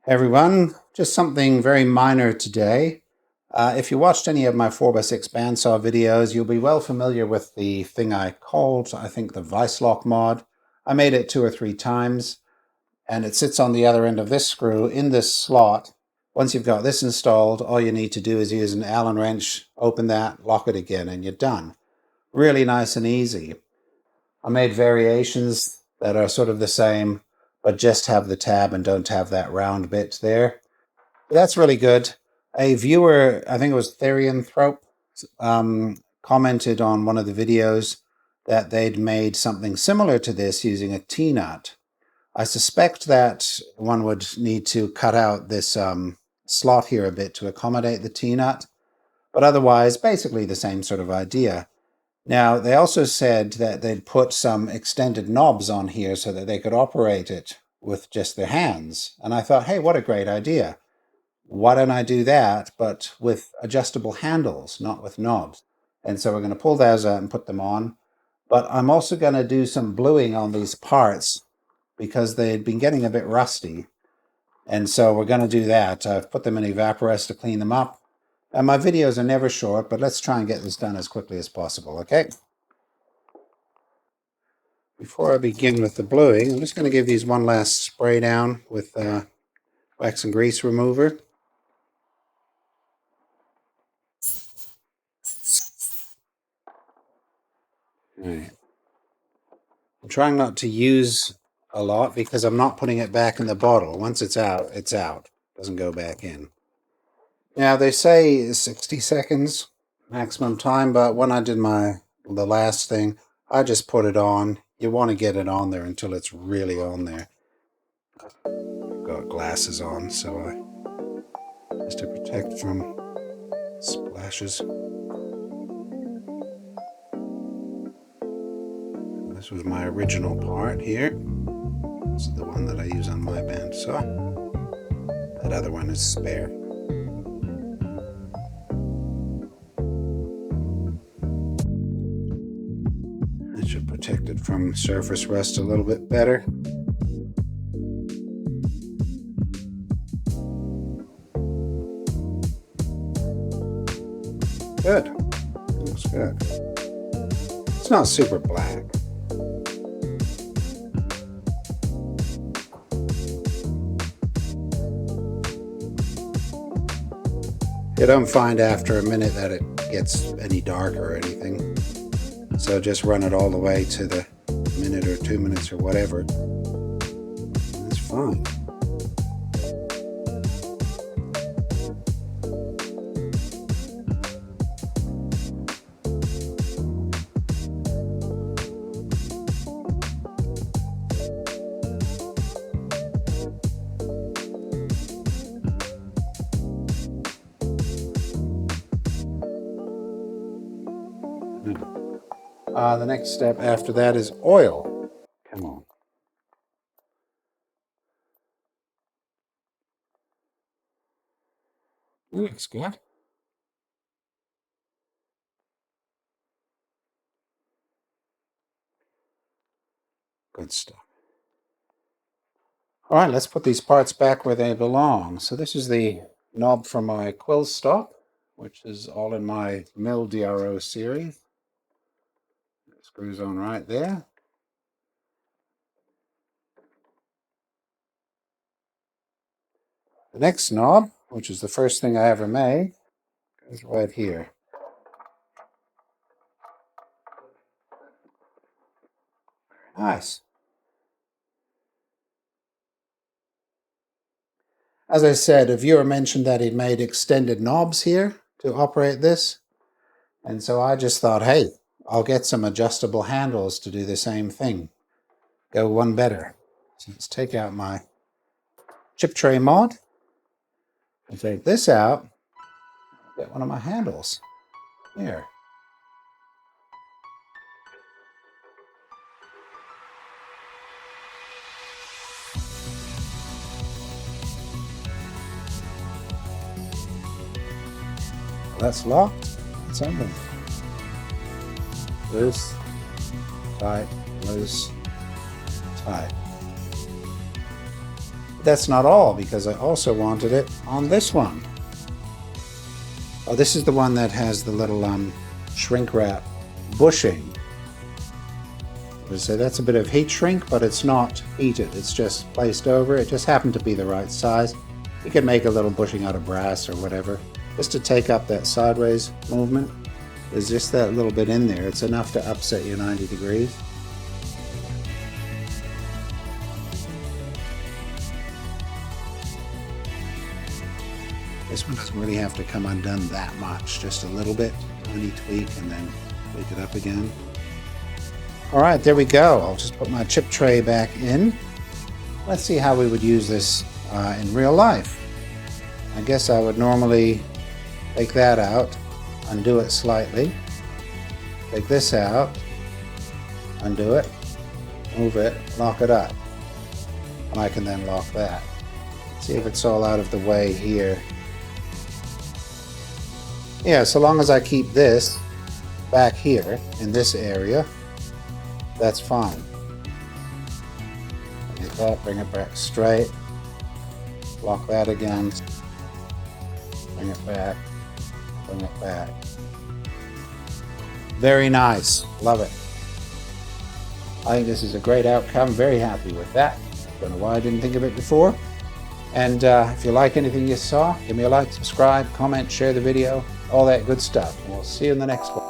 Hey everyone, just something very minor today. If you watched any of my 4x6 Bandsaw videos, you'll be well familiar with the thing I called, I think, the vice lock mod. I made it 2 or 3 times, and it sits on the other end of this screw in this slot. Once you've got this installed, all you need to do is use an Allen wrench, open that, lock it again, and you're done. Really nice and easy. I made variations that are sort of the same, but just have the tab and don't have that round bit there. That's really good. A viewer, I think it was Therianthrope, commented on one of the videos that they'd made something similar to this using a T-nut. I suspect that one would need to cut out this slot here a bit to accommodate the T-nut, but otherwise basically the same sort of idea. Now, they also said that they'd put some extended knobs on here so that they could operate it with just their hands. And I thought, hey, what a great idea. Why don't I do that, but with adjustable handles, not with knobs? And so we're going to pull those out and put them on. But I'm also going to do some bluing on these parts because they'd been getting a bit rusty. And so we're going to do that. I've put them in Evaporest to clean them up. And my videos are never short, but let's try and get this done as quickly as possible, okay? Before I begin with the bluing, I'm just going to give these one last spray down with wax and grease remover. All right. I'm trying not to use a lot because I'm not putting it back in the bottle. Once it's out, it's out. It doesn't go back in. Now, they say 60 seconds maximum time, but when I did the last thing, I just put it on. You want to get it on there until it's really on there. I've got glasses on, so just to protect from splashes. This was my original part here. This is the one that I use on my bandsaw. That other one is spare. It should protect it from surface rust a little bit better. Good. Looks good. It's not super black. You don't find after a minute that it gets any darker or anything. So just run it all the way to the minute or 2 minutes or whatever. It's fine. The next step after that is oil. Come on. Looks good. Good stuff. All right, let's put these parts back where they belong. So this is the knob for my quill stop, which is all in my Mill DRO series. It screws on right there. The next knob, which is the first thing I ever made, goes right here. Nice. As I said, a viewer mentioned that he'd made extended knobs here to operate this. And so I just thought, hey, I'll get some adjustable handles to do the same thing. Go one better. So let's take out my chip tray mod. I'll take this out. Get one of my handles. Here. That's locked. It's open. Loose, tight, loose, tight. But that's not all, because I also wanted it on this one. Oh, this is the one that has the little shrink wrap bushing. So that's a bit of heat shrink, but it's not heated. It's just placed over. It just happened to be the right size. You can make a little bushing out of brass or whatever, just to take up that sideways movement. There's just that little bit in there. It's enough to upset you 90 degrees. This one doesn't really have to come undone that much, just a little bit, tiny tweak, and then tweak it up again. All right, there we go. I'll just put my chip tray back in. Let's see how we would use this in real life. I guess I would normally take that out, undo it slightly, take this out, undo it, move it, lock it up. And I can then lock that. See if it's all out of the way here. Yeah, so long as I keep this back here in this area, that's fine. Get that, bring it back straight, lock that again, bring it back, bring it back. Very nice, love it. I think this is a great outcome, very happy with that. Don't know why I didn't think of it before. And if you like anything you saw, give me a like, subscribe, comment, share the video, all that good stuff. And we'll see you in the next one.